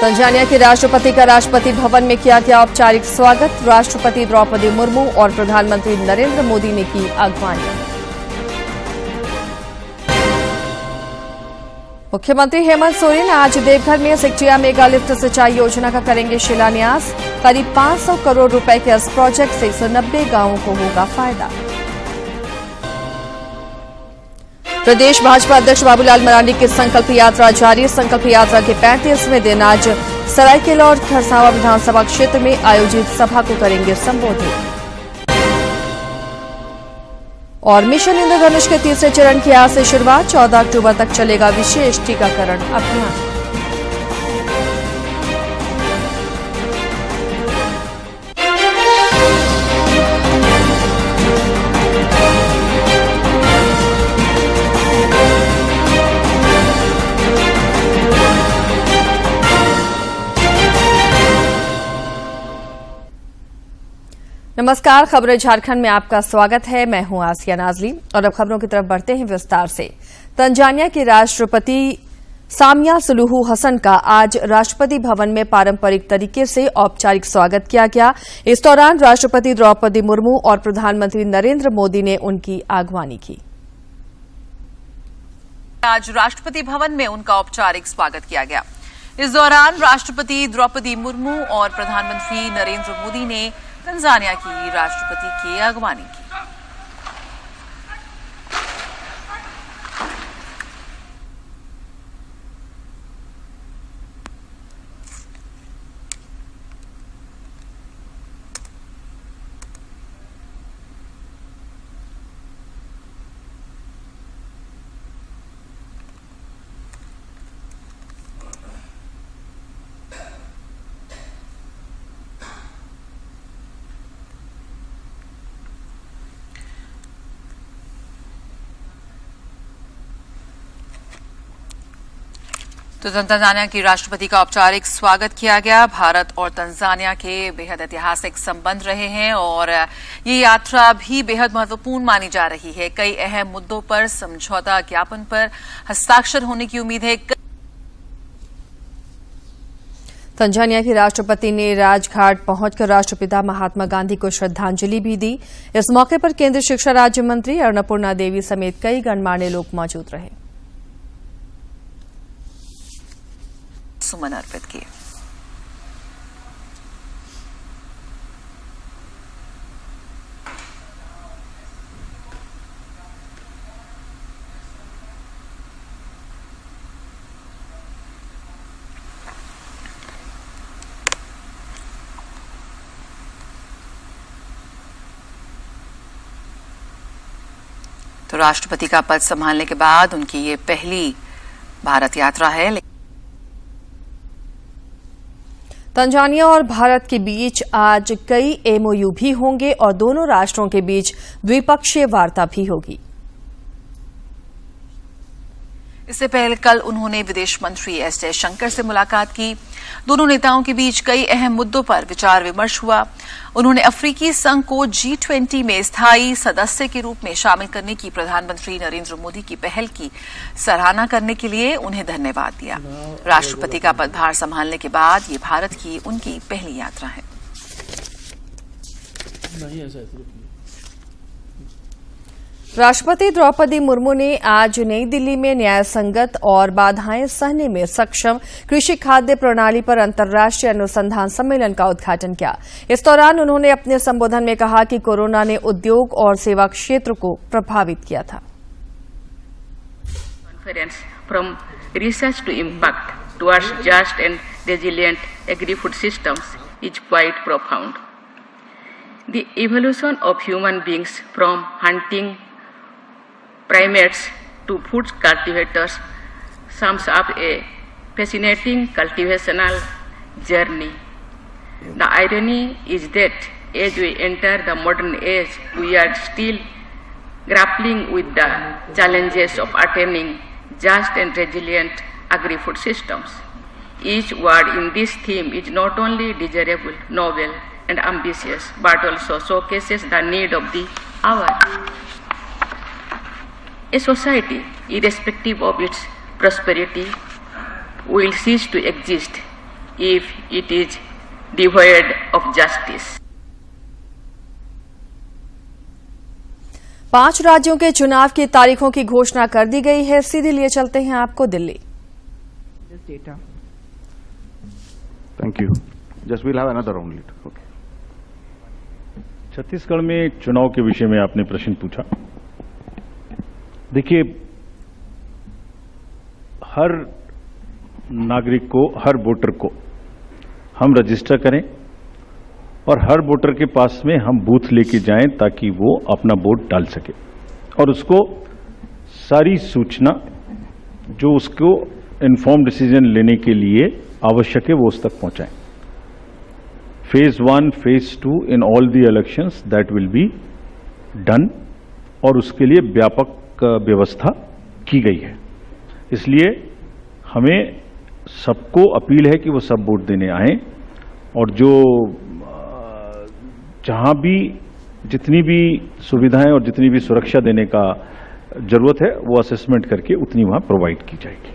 Tanzania के राष्ट्रपति का राष्ट्रपति भवन में किया गया औपचारिक स्वागत। राष्ट्रपति द्रौपदी मुर्मू और प्रधानमंत्री नरेंद्र मोदी ने की अगवानी। मुख्यमंत्री हेमंत सोरेन आज देवघर में सिकटिया मेगा लिफ्ट सिंचाई योजना का करेंगे शिलान्यास। करीब 500 करोड़ रुपए के इस प्रोजेक्ट से 190 गांवों को होगा फायदा। प्रदेश भाजपा अध्यक्ष बाबूलाल मरांडी की संकल्प यात्रा जारी। संकल्प यात्रा के 35वें दिन आज सरायकेला और खरसावां विधानसभा क्षेत्र में आयोजित सभा को करेंगे संबोधित। और मिशन इंद्रधनुष के तीसरे चरण की आज से शुरुआत। 14 अक्टूबर तक चलेगा विशेष टीकाकरण अभियान। नमस्कार, खबरें झारखंड में आपका स्वागत है। मैं हूं आसिया नाजली और अब खबरों की तरफ बढ़ते हैं विस्तार से। तंजानिया के राष्ट्रपति सामिया सुलूहू हसन का आज राष्ट्रपति भवन में पारंपरिक तरीके से औपचारिक स्वागत किया गया। इस दौरान राष्ट्रपति द्रौपदी मुर्मू और प्रधानमंत्री नरेंद्र मोदी ने उनकी अगवानी की। आज राष्ट्रपति भवन में उनका औपचारिक स्वागत किया गया। इस दौरान राष्ट्रपति द्रौपदी मुर्मू और प्रधानमंत्री नरेंद्र मोदी ने तंजानिया की राष्ट्रपति की अगवानी की। तो तंजानिया की राष्ट्रपति का औपचारिक स्वागत किया गया। भारत और तंजानिया के बेहद ऐतिहासिक संबंध रहे हैं और ये यात्रा भी बेहद महत्वपूर्ण मानी जा रही है। कई अहम मुद्दों पर समझौता ज्ञापन पर हस्ताक्षर होने की उम्मीद है। तंजानिया के राष्ट्रपति ने राजघाट पहुंचकर राष्ट्रपिता महात्मा गांधी को श्रद्धांजलि भी दी। इस मौके पर केंद्रीय शिक्षा राज्य मंत्री अन्नपूर्णा देवी समेत कई गणमान्य लोग मौजूद रहे। सुमन अर्पित किए। तो राष्ट्रपति का पद संभालने के बाद उनकी ये पहली भारत यात्रा है। तंजानिया और भारत के बीच आज कई एमओयू भी होंगे और दोनों राष्ट्रों के बीच द्विपक्षीय वार्ता भी होगी। इससे पहले कल उन्होंने विदेश मंत्री एस जयशंकर से मुलाकात की। दोनों नेताओं के बीच कई अहम मुद्दों पर विचार विमर्श हुआ। उन्होंने अफ्रीकी संघ को G20 में स्थायी सदस्य के रूप में शामिल करने की प्रधानमंत्री नरेंद्र मोदी की पहल की सराहना करने के लिए उन्हें धन्यवाद दिया। राष्ट्रपति का पदभार संभालने के बाद ये भारत की उनकी पहली यात्रा है। राष्ट्रपति द्रौपदी मुर्मू ने आज नई दिल्ली में न्याय संगत और बाधाएं सहने में सक्षम कृषि खाद्य प्रणाली पर अंतर्राष्ट्रीय अनुसंधान सम्मेलन का उद्घाटन किया। इस दौरान उन्होंने अपने संबोधन में कहा कि कोरोना ने उद्योग और सेवा क्षेत्र को प्रभावित किया था। Conference from research to impact towards just and resilient agri food systems is quite profound. The evolution of human beings from hunting primates to food cultivators sums up a fascinating cultivational journey. The irony is that as we enter the modern age, we are still grappling with the challenges of attaining just and resilient agri-food systems. Each word in this theme is not only desirable, noble, and ambitious, but also showcases the need of the hour. A society, irrespective of its prosperity, will cease to exist if it is devoid of justice. 5 राज्यों के चुनाव की तारीखों की घोषणा कर दी गई है। सीधे लिए चलते हैं आपको Delhi. Thank you. Just we'll have another round later. Okay. Chhattisgarh में चुनाव के विषय में आपने प्रश्न पूछा। देखिए, हर नागरिक को, हर वोटर को हम रजिस्टर करें और हर वोटर के पास में हम बूथ लेके जाएं ताकि वो अपना वोट डाल सके और उसको सारी सूचना जो उसको इन्फॉर्म डिसीजन लेने के लिए आवश्यक है वो उस तक पहुंचाएं। Phase 1, phase 2 in all the elections that will be done और उसके लिए व्यापक व्यवस्था की गई है। इसलिए हमें सबको अपील है कि वो सब वोट देने आएं और जो जहां भी जितनी भी सुविधाएं और जितनी भी सुरक्षा देने का जरूरत है वो असेसमेंट करके उतनी वहां प्रोवाइड की जाएगी।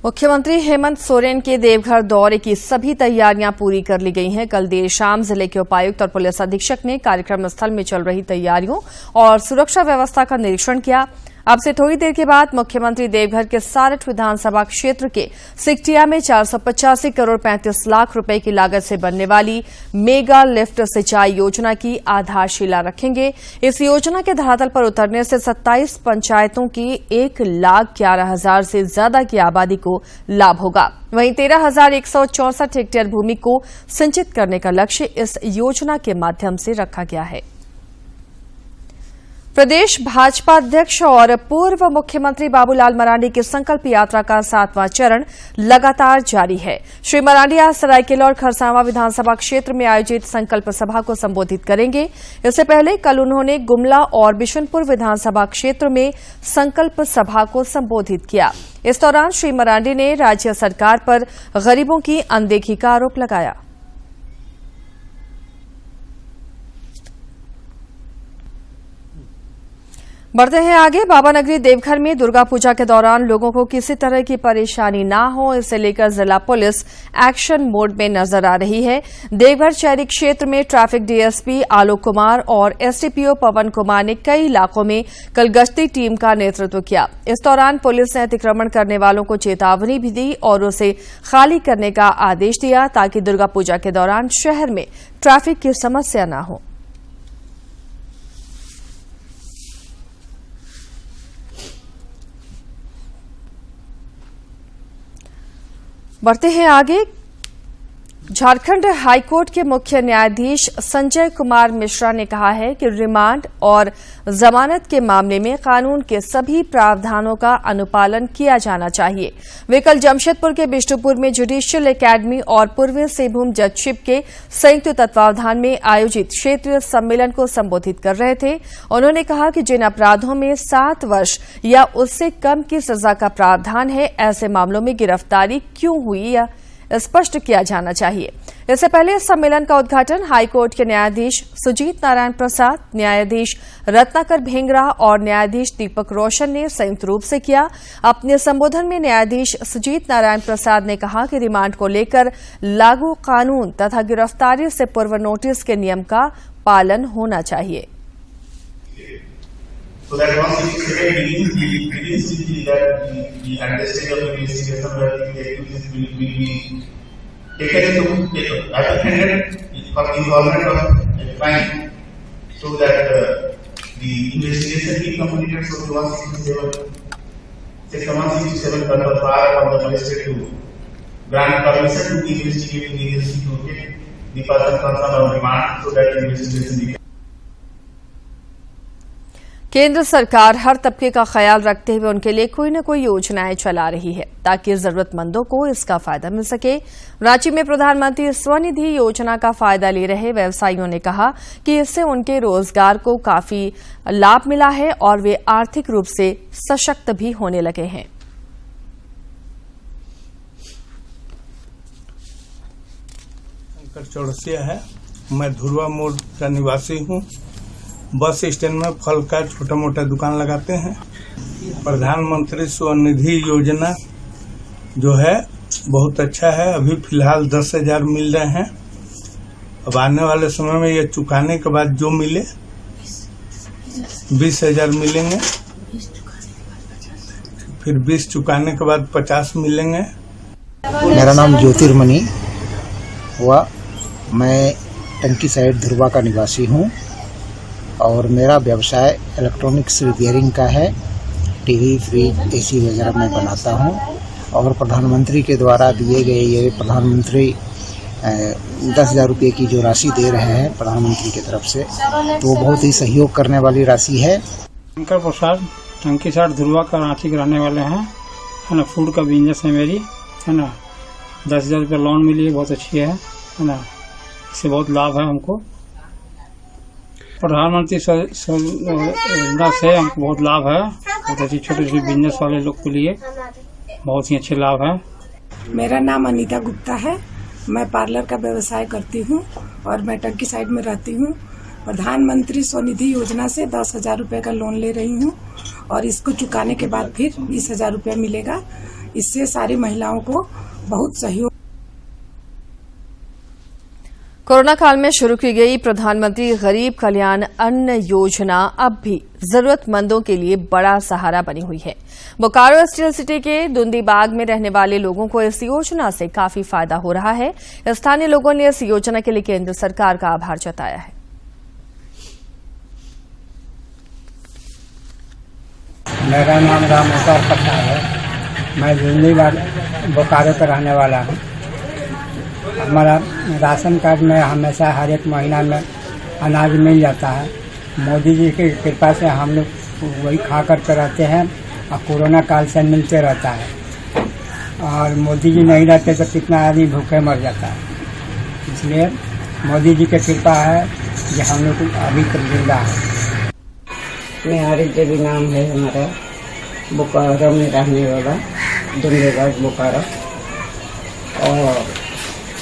मुख्यमंत्री हेमंत सोरेन के देवघर दौरे की सभी तैयारियां पूरी कर ली गई हैं। कल देर शाम जिले के उपायुक्त और पुलिस अधीक्षक ने कार्यक्रम स्थल में चल रही तैयारियों और सुरक्षा व्यवस्था का निरीक्षण किया। अब से थोड़ी देर के बाद मुख्यमंत्री देवघर के सारठ विधानसभा क्षेत्र के सिकटिया में 485 करोड़ 35 लाख रुपए की लागत से बनने वाली मेगा लिफ्ट सिंचाई योजना की आधारशिला रखेंगे। इस योजना के धरातल पर उतरने से 27 पंचायतों की 1,11,000 से ज्यादा की आबादी को लाभ होगा। वहीं 13,164 हेक्टेयर भूमि को सिंचित करने का लक्ष्य इस योजना के माध्यम से रखा गया है। प्रदेश भाजपा अध्यक्ष और पूर्व मुख्यमंत्री बाबूलाल मरांडी की संकल्प यात्रा का 7वां चरण लगातार जारी है। श्री मरांडी आज सरायकेला और खरसावां विधानसभा क्षेत्र में आयोजित संकल्प सभा को संबोधित करेंगे। इससे पहले कल उन्होंने गुमला और बिशुनपुर विधानसभा क्षेत्र में संकल्प सभा को संबोधित किया। इस दौरान श्री मरांडी ने राज्य सरकार पर गरीबों की अनदेखी का आरोप लगाया। बढ़ते हैं आगे। बाबा नगरी देवघर में दुर्गा पूजा के दौरान लोगों को किसी तरह की परेशानी न हो, इसे लेकर जिला पुलिस एक्शन मोड में नजर आ रही है। देवघर शहरी क्षेत्र में ट्रैफिक डीएसपी आलोक कुमार और एसडीपीओ पवन कुमार ने कई इलाकों में कल गश्ती टीम का नेतृत्व किया। इस दौरान पुलिस ने अतिक्रमण करने वालों को चेतावनी भी दी और उसे खाली करने का आदेश दिया ताकि दुर्गा पूजा के दौरान शहर में ट्रैफिक की समस्या न हो। बढ़ते हैं आगे। झारखंड हाईकोर्ट के मुख्य न्यायाधीश संजय कुमार मिश्रा ने कहा है कि रिमांड और जमानत के मामले में कानून के सभी प्रावधानों का अनुपालन किया जाना चाहिए। वे कल जमशेदपुर के बिष्टुपुर में जुडिशियल एकेडमी और पूर्वी सिंहभूम जजशिप के संयुक्त तत्वावधान में आयोजित क्षेत्रीय सम्मेलन को संबोधित कर रहे थे। उन्होंने कहा कि जिन अपराधों में 7 वर्ष या उससे कम की सजा का प्रावधान है, ऐसे मामलों में गिरफ्तारी क्यों हुई या स्पष्ट किया जाना चाहिए। इससे पहले इस सम्मेलन का उद्घाटन हाईकोर्ट के न्यायाधीश सुजीत नारायण प्रसाद, न्यायाधीश रत्नाकर भेंगरा और न्यायाधीश दीपक रोशन ने संयुक्त रूप से किया। अपने संबोधन में न्यायाधीश सुजीत नारायण प्रसाद ने कहा कि रिमांड को लेकर लागू कानून तथा गिरफ्तारी से पूर्व नोटिस के नियम का पालन होना चाहिए। So that once it is begins the understanding of the investigation where the activities will be taken into apprehended for the involvement of a crime, so that the investigation be completed. So the 167, Section 167 confer power on the magistrate to grant permission to the investigating agency to take the person concerned on remand, so that the investigation be. केंद्र सरकार हर तबके का ख्याल रखते हुए उनके लिए कोई न कोई योजनाएं चला रही है ताकि जरूरतमंदों को इसका फायदा मिल सके। रांची में प्रधानमंत्री स्वनिधि योजना का फायदा ले रहे व्यवसायियों ने कहा कि इससे उनके रोजगार को काफी लाभ मिला है और वे आर्थिक रूप से सशक्त भी होने लगे हैं। शंकर चौरसिया है, मैं धुरवा मोड़ का निवासी हूँ। बस स्टैंड में फल का छोटा मोटा दुकान लगाते हैं। प्रधानमंत्री स्वनिधि योजना जो है बहुत अच्छा है। अभी फिलहाल 10,000 मिल रहे हैं। अब आने वाले समय में ये चुकाने के बाद जो मिले 20,000 मिलेंगे, फिर 20 चुकाने के बाद 50 मिलेंगे। मेरा नाम ज्योतिर्मणि हुआ। मैं टंकी साइड धुरवा का निवासी हूँ और मेरा व्यवसाय इलेक्ट्रॉनिक्स रिपेयरिंग का है। टीवी, फ्रिज, एसी वगैरह मैं बनाता हूँ और प्रधानमंत्री के द्वारा दिए गए ये प्रधानमंत्री 10,000 रुपये की जो राशि दे रहे हैं प्रधानमंत्री की तरफ से, तो वो बहुत ही सहयोग करने वाली राशि है। शंकर प्रसाद, टंकी साइड धुरवा का, रांची के रहने वाले हैं, है ना। फूड का बिजनेस है मेरी, है ना। 10,000 रुपये लोन मिली है, बहुत अच्छी है ना। इससे बहुत लाभ है हमको। प्रधानमंत्री योजना से हमको बहुत लाभ है। बहुत अच्छी छोटे छोटे बिजनेस वाले लोग के लिए बहुत ही अच्छे लाभ है। मेरा नाम अनीता गुप्ता है। मैं पार्लर का व्यवसाय करती हूँ और मैं टंकी साइड में रहती हूँ। प्रधानमंत्री स्वनिधि योजना से 10,000 रुपये का लोन ले रही हूँ और इसको चुकाने के बाद फिर 20,000 रुपया मिलेगा। इससे सारी महिलाओं को बहुत सहयोग। कोरोना काल में शुरू की गई प्रधानमंत्री गरीब कल्याण अन्न योजना अब भी जरूरतमंदों के लिए बड़ा सहारा बनी हुई है। बोकारो स्टील सिटी के दुंदीबाग में रहने वाले लोगों को इस योजना से काफी फायदा हो रहा है। स्थानीय लोगों ने इस योजना के लिए केंद्र सरकार का आभार जताया है। मेरा नाम रामेश्वर प्रसाद है। मैं दुंदीबाग बोकारो का रहने वाला हूँ। हमारा राशन कार्ड में हमेशा हर एक महीना में अनाज मिल जाता है। मोदी जी की कृपा से हम लोग वही खा करके रहते हैं और कोरोना काल से मिलते रहता है। और मोदी जी नहीं रहते तो कितना आदमी भूखे मर जाता है। इसलिए मोदी जी की कृपा है कि हम लोग अभी तक जिंदा है। मेहारी देवी नाम है हमारा, बोकारो में रहने वाला, दुंदीबाग बोकारो। और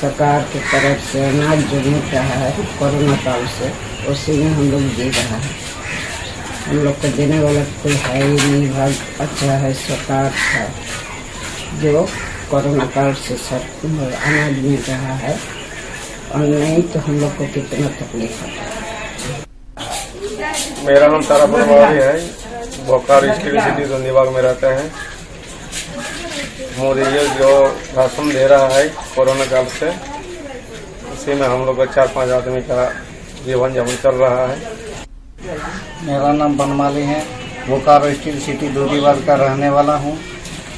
सरकार की तरफ से अनाज जो मिल रहा है कोरोना काल से, उसी में हम लोग दे रहा है। हम लोग को देने वाला कोई है ही नहीं। भाग अच्छा है सरकार का जो कोरोना काल से सब अनाज मिल रहा है, और नहीं तो हम लोग को कितना तकलीफ होता है। मेरा नाम तारा परवारी है। बोकारो स्टील सिटी दुंदीबाग में रहते हैं। मोदी जी जो राशन दे रहा है कोरोना काल से, उसी में हम लोग का 4-5 आदमी का जीवन यापन चल रहा है। मेरा नाम बनमाली है। बोकारो स्टील सिटी दुंदीबाग का रहने वाला हूँ।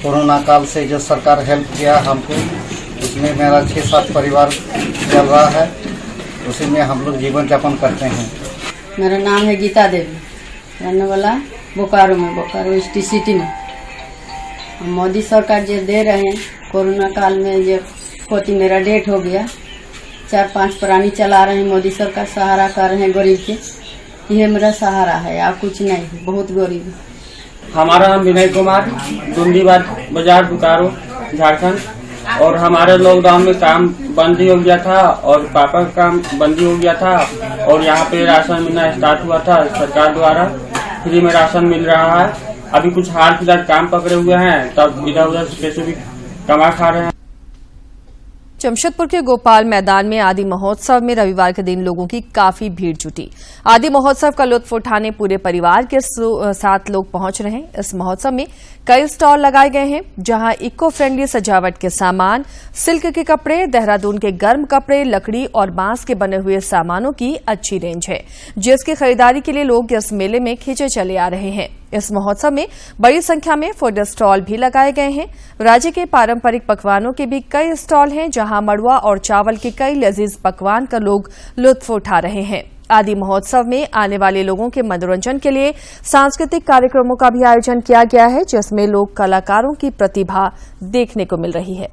कोरोना काल से जो सरकार हेल्प किया हमको, उसमें मेरा 6-7 परिवार चल रहा है। उसी में हम लोग जीवन यापन करते हैं। मेरा नाम है गीता देवी, रहने वाला बोकारो में, बोकारो स्टील सिटी में। मोदी सरकार जो दे रहे हैं कोरोना काल में, जो पोती मेरा डेट हो गया, 4-5 प्राणी चला रहे हैं। मोदी सरकार सहारा कर रहे हैं गरीब के। यह मेरा सहारा है, आप कुछ नहीं, बहुत गरीब है। हमारा नाम विनय कुमार, दुंदीबाग बाजार बोकारो झारखंड। और हमारे लॉकडाउन में काम बंद ही हो गया था और पापा का काम बंद ही हो गया था। और यहाँ पे राशन मिलना स्टार्ट हुआ था सरकार द्वारा। फ्री में राशन मिल रहा है। अभी कुछ हाल फिलहाल काम पकड़े हुए हैं, तब इधर उधर पैसे भी कमा खा रहे हैं। जमशेदपुर के गोपाल मैदान में आदि महोत्सव में रविवार के दिन लोगों की काफी भीड़ जुटी। आदि महोत्सव का लुत्फ उठाने पूरे परिवार के साथ लोग पहुंच रहे हैं। इस महोत्सव में कई स्टॉल लगाए गए हैं, जहां इको फ्रेंडली सजावट के सामान, सिल्क के कपड़े, देहरादून के गर्म कपड़े, लकड़ी और बांस के बने हुए सामानों की अच्छी रेंज है, जिसकी खरीदारी के लिए लोग इस मेले में खींचे चले आ रहे हैं। इस महोत्सव में बड़ी संख्या में फूड स्टॉल भी लगाए गए हैं। राज्य के पारंपरिक पकवानों के भी कई स्टॉल हैं, जहां मड़ुआ और चावल के कई लजीज पकवान का लोग लुत्फ उठा रहे हैं। आदि महोत्सव में आने वाले लोगों के मनोरंजन के लिए सांस्कृतिक कार्यक्रमों का भी आयोजन किया गया है, जिसमें लोक कलाकारों की प्रतिभा देखने को मिल रही है।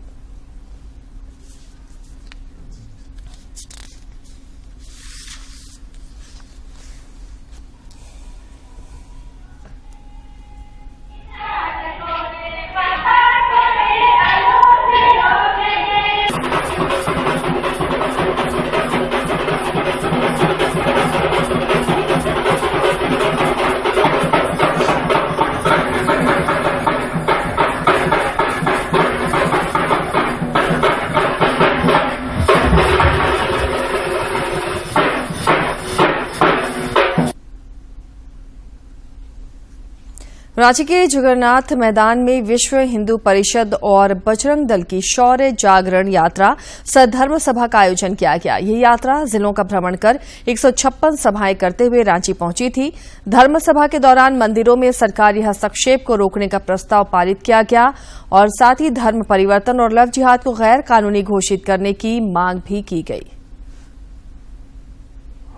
रांची के जगन्नाथ मैदान में विश्व हिंदू परिषद और बजरंग दल की शौर्य जागरण यात्रा सद्धर्म सभा का आयोजन किया गया। यह यात्रा जिलों का भ्रमण कर 156 सभाएं करते हुए रांची पहुंची थी। धर्म सभा के दौरान मंदिरों में सरकारी हस्तक्षेप को रोकने का प्रस्ताव पारित किया गया और साथ ही धर्म परिवर्तन और लव जिहाद को गैर कानूनी घोषित करने की मांग भी की गई।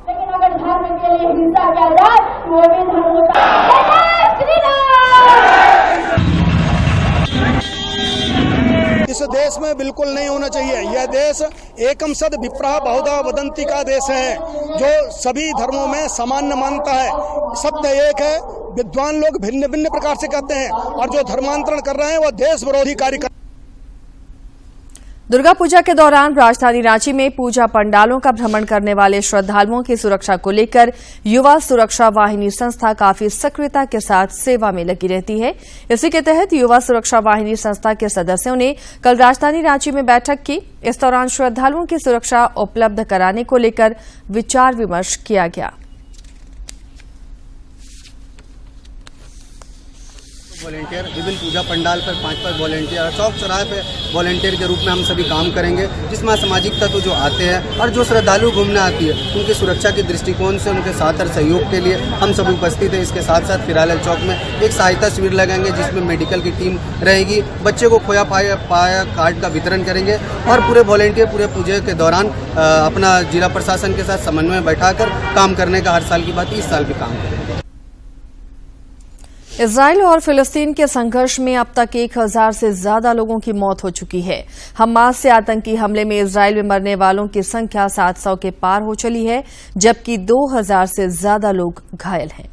लेकिन अगर धर्म के लिए हिंसा किया जाए तो वो भी धर्म होता है। इस देश में बिल्कुल नहीं होना चाहिए। यह देश एकम सद विप्रह बहुधा वदंती का देश है, जो सभी धर्मों में सामान्य मानता है। सत्य एक है, विद्वान लोग भिन्न भिन्न प्रकार से कहते हैं, और जो धर्मांतरण कर रहे हैं वह देश विरोधी कार्य कर। दुर्गा पूजा के दौरान राजधानी रांची में पूजा पंडालों का भ्रमण करने वाले श्रद्धालुओं की सुरक्षा को लेकर युवा सुरक्षा वाहिनी संस्था काफी सक्रियता के साथ सेवा में लगी रहती है। इसी के तहत युवा सुरक्षा वाहिनी संस्था के सदस्यों ने कल राजधानी रांची में बैठक की। इस दौरान श्रद्धालुओं की सुरक्षा उपलब्ध कराने को लेकर विचार विमर्श किया गया। वॉलेंटियर विभिन्न पूजा पंडाल पर 5-5 वॉलेंटियर, चौक चौराहे पे वॉलेंटियर के रूप में हम सभी काम करेंगे, जिसमें सामाजिक तत्व जो आते हैं और जो श्रद्धालु घूमने आती है उनकी सुरक्षा के दृष्टिकोण से उनके साथ और सहयोग के लिए हम सब उपस्थित हैं। इसके साथ साथ फिरालाल चौक में एक सहायता शिविर लगाएंगे, जिसमें मेडिकल की टीम रहेगी, बच्चे को खोया पाया कार्ड का वितरण करेंगे और पूरे वॉलेंटियर पूरे पूजा के दौरान अपना जिला प्रशासन के साथ समन्वय बैठाकर काम करने का हर साल की बात इस साल भी काम करेंगे। इजराइल और फिलिस्तीन के संघर्ष में अब तक 1000 से ज्यादा लोगों की मौत हो चुकी है। हमास से आतंकी हमले में इजराइल में मरने वालों की संख्या 700 के पार हो चली है, जबकि 2000 से ज्यादा लोग घायल हैं।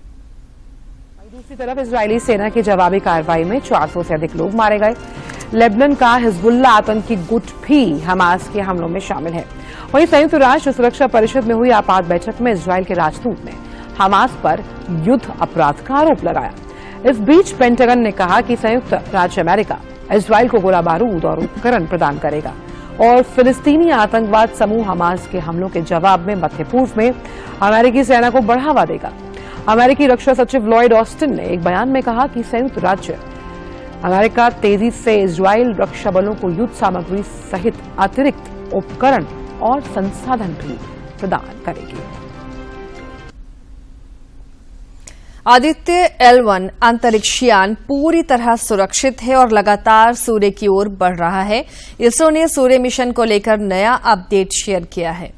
दूसरी तरफ इजरायली सेना की जवाबी कार्रवाई में 400 से अधिक लोग मारे गए। लेबनान का हिजबुल्लाह आतंकी गुट भी हमास के हमलों में शामिल है। वहीं संयुक्त राष्ट्र सुरक्षा परिषद में हुई आपात बैठक में इजराइल के राजदूत ने हमास पर युद्ध अपराध का आरोप लगाया। इस बीच पेंटागन ने कहा कि संयुक्त राज्य अमेरिका इजराइल को गोला बारूद और उपकरण प्रदान करेगा और फिलिस्तीनी आतंकवाद समूह हमास के हमलों के जवाब में मध्य पूर्व में अमेरिकी सेना को बढ़ावा देगा। अमेरिकी रक्षा सचिव लॉयड ऑस्टिन ने एक बयान में कहा कि संयुक्त राज्य अमेरिका तेजी से इजराइल रक्षा बलों को युद्ध सामग्री सहित अतिरिक्त उपकरण और संसाधन भी प्रदान करेगी। आदित्य L1 अंतरिक्ष यान पूरी तरह सुरक्षित है और लगातार सूर्य की ओर बढ़ रहा है। इसरो ने सूर्य मिशन को लेकर नया अपडेट शेयर किया है।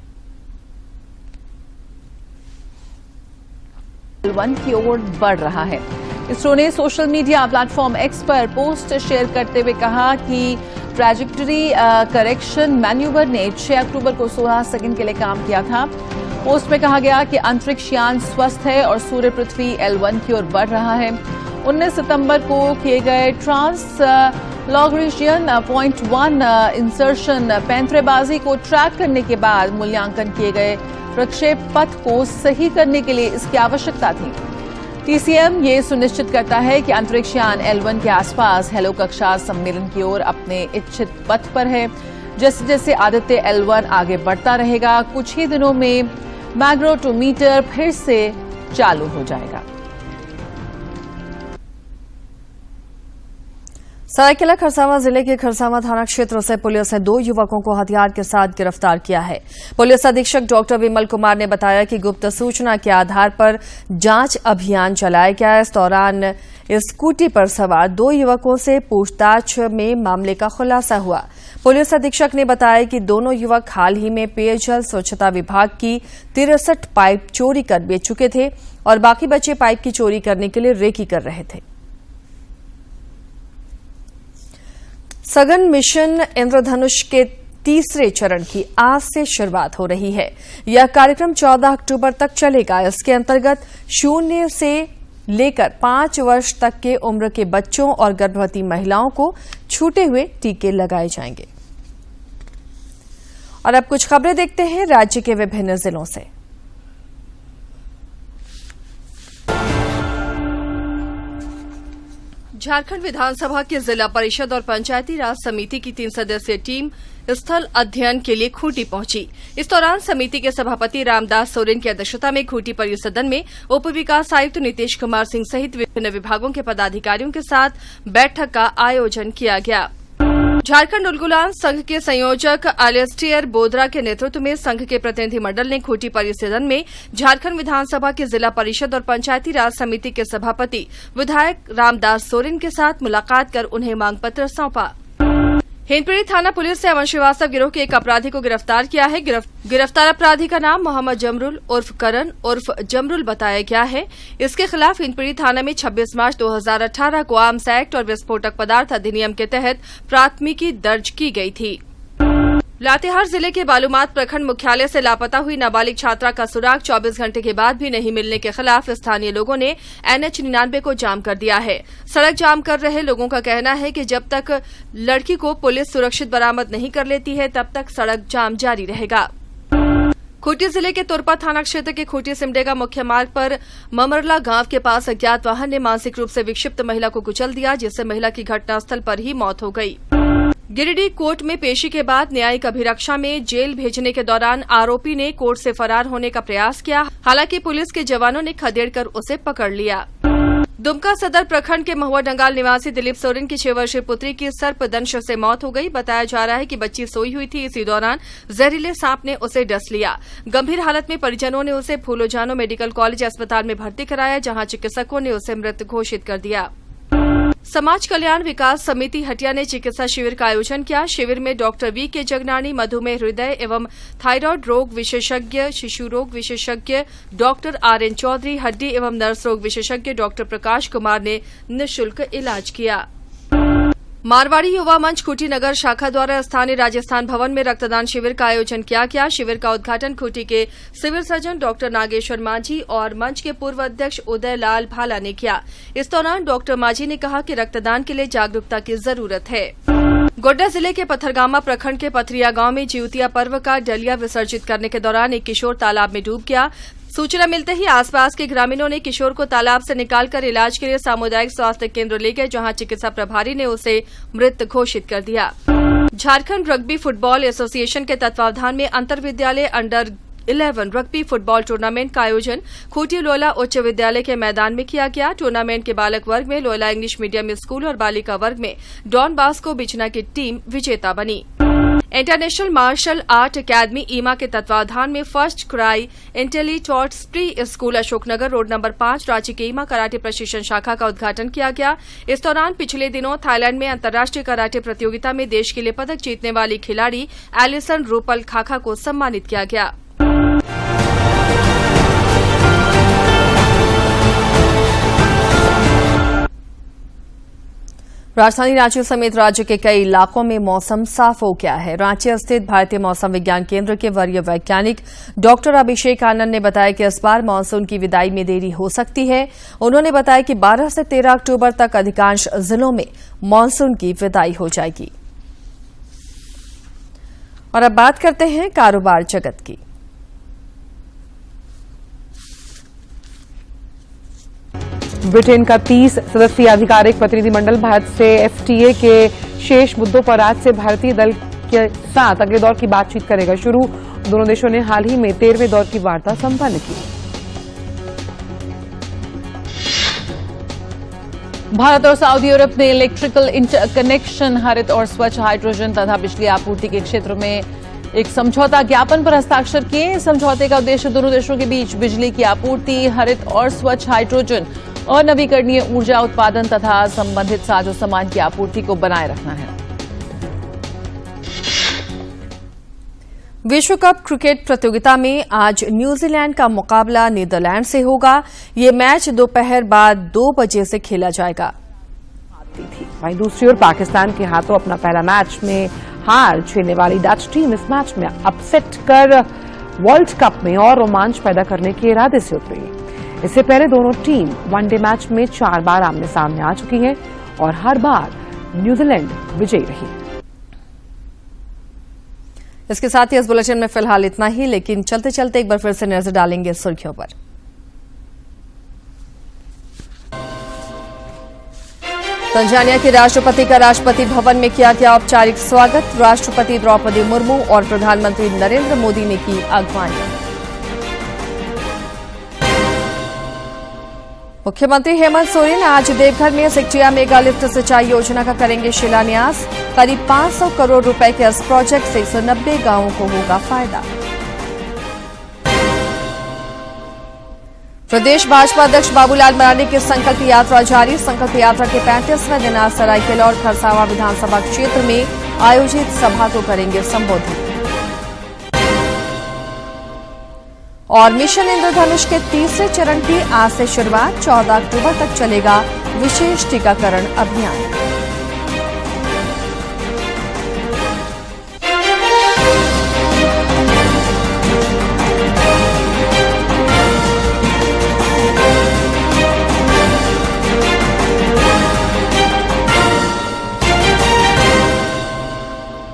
L1 की ओर बढ़ रहा है। इसरो ने सोशल मीडिया प्लेटफॉर्म X पर पोस्ट शेयर करते हुए कहा कि ट्रैजेक्टरी करेक्शन मैन्यूवर ने 6 अक्टूबर को 16 सेकंड के लिए काम किया था। पोस्ट में कहा गया कि अंतरिक्ष यान स्वस्थ है और सूर्य पृथ्वी L1 की ओर बढ़ रहा है। 19 सितंबर को किए गए ट्रांस लॉग्रेशियन .1 इंसर्शन पैंतरेबाजी को ट्रैक करने के बाद मूल्यांकन किए गए प्रक्षेप पथ को सही करने के लिए इसकी आवश्यकता थी। TCM ये सुनिश्चित करता है कि अंतरिक्ष यान L1 के आसपास हेलो कक्षा सम्मेलन की ओर अपने इच्छित पथ पर है। जैसे जैसे आदित्य L1 आगे बढ़ता रहेगा, कुछ ही दिनों में मैग्नेटोमीटर फिर से चालू हो जाएगा। सरायकेला खरसावां जिले के खरसावां थाना क्षेत्र से पुलिस ने 2 युवकों को हथियार के साथ गिरफ्तार किया है। पुलिस अधीक्षक डॉक्टर विमल कुमार ने बताया कि गुप्त सूचना के आधार पर जांच अभियान चलाया गया। इस दौरान स्कूटी पर सवार 2 युवकों से पूछताछ में मामले का खुलासा हुआ। पुलिस अधीक्षक ने बताया कि दोनों युवक हाल ही में पेयजल स्वच्छता विभाग की 63 पाइप चोरी कर बेच चुके थे और बाकी बचे पाइप की चोरी करने के लिए रेकी कर रहे थे। सघन मिशन इंद्रधनुष के तीसरे चरण की आज से शुरुआत हो रही है। यह कार्यक्रम 14 अक्टूबर तक चलेगा। इसके अंतर्गत 0 से लेकर 5 वर्ष तक के उम्र के बच्चों और गर्भवती महिलाओं को छूटे हुए टीके लगाए जाएंगे। और अब कुछ खबरें देखते हैं राज्य के विभिन्न जिलों से। झारखंड विधानसभा की जिला परिषद और पंचायती राज समिति की 3 सदस्यीय टीम स्थल अध्ययन के लिए खूंटी पहुंची। इस दौरान समिति के सभापति रामदास सोरेन की अध्यक्षता में खूंटी परिसदन में उप विकास आयुक्त नीतीश कुमार सिंह सहित विभिन्न विभागों के पदाधिकारियों के साथ बैठक का आयोजन किया गया। झारखंड उलगुलान संघ के संयोजक अलेस्टियर बोदरा के नेतृत्व में संघ के प्रतिनिधिमंडल ने खूंटी परिसदन में झारखंड विधानसभा की जिला परिषद और पंचायती राज समिति के सभापति विधायक रामदास सोरेन के साथ मुलाकात कर उन्हें मांग पत्र सौंपा। हिंदपीढ़ी थाना पुलिस ने अमन श्रीवास्तव गिरोह के एक अपराधी को गिरफ्तार किया है। गिरफ्तार अपराधी का नाम मोहम्मद जमरुल उर्फ करण उर्फ जमरुल बताया गया है। इसके खिलाफ हिंदपीढ़ी थाना में 26 मार्च 2018 को आर्म्स एक्ट और विस्फोटक पदार्थ अधिनियम के तहत प्राथमिकी दर्ज की गई थी। लातेहार जिले के बालूमाथ प्रखंड मुख्यालय से लापता हुई नाबालिग छात्रा का सुराग 24 घंटे के बाद भी नहीं मिलने के खिलाफ स्थानीय लोगों ने NH 99 को जाम कर दिया है। सड़क जाम कर रहे लोगों का कहना है कि जब तक लड़की को पुलिस सुरक्षित बरामद नहीं कर लेती है तब तक सड़क जाम जारी रहेगा। खूंटी जिले के तुरपा थाना क्षेत्र के खूंटी सिमडेगा मुख्य मार्ग पर ममरला गांव के पास अज्ञात वाहन ने मानसिक रूप से विक्षिप्त महिला को कुचल दिया, जिससे महिला की घटनास्थल पर ही मौत हो गई। गिरिडीह कोर्ट में पेशी के बाद न्यायिक अभिरक्षा में जेल भेजने के दौरान आरोपी ने कोर्ट से फरार होने का प्रयास किया। हालांकि पुलिस के जवानों ने खदेड़कर उसे पकड़ लिया। दुमका सदर प्रखंड के महुआ डंगाल निवासी दिलीप सोरेन की 6 वर्षीय पुत्री की सर्पदंश से मौत हो गई। बताया जा रहा है कि बच्ची सोई हुई थी, इसी दौरान जहरीले सांप ने उसे डस लिया। गंभीर हालत में परिजनों ने उसे फूलोजानो मेडिकल कॉलेज अस्पताल में भर्ती कराया, जहां चिकित्सकों ने उसे मृत घोषित कर दिया। समाज कल्याण विकास समिति हटिया ने चिकित्सा शिविर का आयोजन किया। शिविर में डॉक्टर वी के जगनानी, मधुमेह, हृदय एवं थायराइड रोग विशेषज्ञ, शिशु रोग विशेषज्ञ डॉक्टर RN चौधरी, हड्डी एवं नर्स रोग विशेषज्ञ डॉक्टर प्रकाश कुमार ने निःशुल्क इलाज किया। मारवाड़ी युवा मंच खूंटी नगर शाखा द्वारा स्थानीय राजस्थान भवन में रक्तदान शिविर का आयोजन किया गया। शिविर का उद्घाटन खूंटी के civil surgeon doctor Nageshwar Manjhi और मंच के पूर्व अध्यक्ष उदय लाल भाला ने किया। इस दौरान डॉक्टर मांझी ने कहा कि रक्तदान के लिए जागरूकता की जरूरत है। गोड्डा जिले के पथरगामा प्रखंड के पथरिया गांव में जिउतिया पर्व का डलिया विसर्जित करने के दौरान एक किशोर तालाब में डूब गया। सूचना मिलते ही आसपास के ग्रामीणों ने किशोर को तालाब से निकालकर इलाज के लिए सामुदायिक स्वास्थ्य केंद्र ले गए, जहां चिकित्सा प्रभारी ने उसे मृत घोषित कर दिया। झारखंड रग्बी फुटबॉल एसोसिएशन के तत्वावधान में अंतर विद्यालय अंडर 11 रग्बी फुटबॉल टूर्नामेंट का आयोजन खूंटी लोला उच्च विद्यालय के मैदान में किया गया। टूर्नामेंट के बालक वर्ग में लोला इंग्लिश मीडियम स्कूल और बालिका वर्ग में डॉन बास्को बिजना की टीम विजेता बनी। इंटरनेशनल मार्शल आर्ट अकेडमी ईमा के तत्वावधान में first cry intellitots pre school Ashoknagar road number 5 Ranchi के ईमा कराटे प्रशिक्षण शाखा का उद्घाटन किया गया। इस दौरान पिछले दिनों थाईलैंड में अंतर्राष्ट्रीय कराटे प्रतियोगिता में देश के लिए पदक जीतने वाली खिलाड़ी एलिसन रूपल खाखा को सम्मानित किया गया। राजधानी रांची समेत राज्य के कई इलाकों में मौसम साफ हो गया है। रांची स्थित भारतीय मौसम विज्ञान केंद्र के वरीय वैज्ञानिक डॉक्टर अभिषेक आनंद ने बताया कि इस बार मानसून की विदाई में देरी हो सकती है। उन्होंने बताया कि 12 से 13 अक्टूबर तक अधिकांश जिलों में मानसून की विदाई हो जाएगी। और अब बात करते हैं कारोबार जगत की। ब्रिटेन का 30 सदस्यीय आधिकारिक प्रतिनिधिमंडल भारत से FTA के शेष मुद्दों पर आज से भारतीय दल के साथ अगले दौर की बातचीत करेगा शुरू। दोनों देशों ने हाल ही में 13वें दौर की वार्ता संपन्न की। भारत और सऊदी अरब ने इलेक्ट्रिकल इंटरकनेक्शन, हरित और स्वच्छ हाइड्रोजन तथा बिजली आपूर्ति के क्षेत्र में एक समझौता ज्ञापन पर हस्ताक्षर किए। समझौते का उद्देश्य दोनों देशों के बीच बिजली की आपूर्ति, हरित और स्वच्छ हाइड्रोजन और नवीकरणीय ऊर्जा उत्पादन तथा संबंधित साजो सामान की आपूर्ति को बनाए रखना है। विश्व कप क्रिकेट प्रतियोगिता में आज न्यूजीलैंड का मुकाबला नीदरलैंड से होगा। ये मैच दोपहर बाद 2 बजे से खेला जाएगा। वहीं दूसरी ओर पाकिस्तान के हाथों अपना पहला मैच में हार झेलने वाली डच टीम इस मैच में अपसेट कर वर्ल्ड कप में और रोमांच पैदा करने के इरादे से उतरी। इससे पहले दोनों टीम वनडे मैच में 4 बार आमने सामने आ चुकी है और हर बार न्यूजीलैंड विजयी रही। इसके साथ ही इस बुलेटिन में फिलहाल इतना ही, लेकिन चलते चलते एक बार फिर से नजर डालेंगे सुर्खियों पर। तंजानिया के राष्ट्रपति का राष्ट्रपति भवन में किया गया औपचारिक स्वागत। राष्ट्रपति द्रौपदी मुर्मू और प्रधानमंत्री नरेंद्र मोदी ने की अगवानी। मुख्यमंत्री हेमंत सोरेन आज देवघर में सिकटिया मेगा लिफ्ट सिंचाई योजना का करेंगे शिलान्यास। करीब 500 करोड़ रुपए के इस प्रोजेक्ट से 190 गांवों को होगा फायदा। प्रदेश भाजपा अध्यक्ष बाबूलाल मरांडी की संकल्प यात्रा जारी। संकल्प यात्रा के 35वें दिन आज सरायकेला और खरसावां विधानसभा क्षेत्र में आयोजित सभा को करेंगे संबोधित। और मिशन इंद्रधनुष के तीसरे चरण की आज से शुरुआत। 14 अक्टूबर तक चलेगा विशेष टीकाकरण अभियान।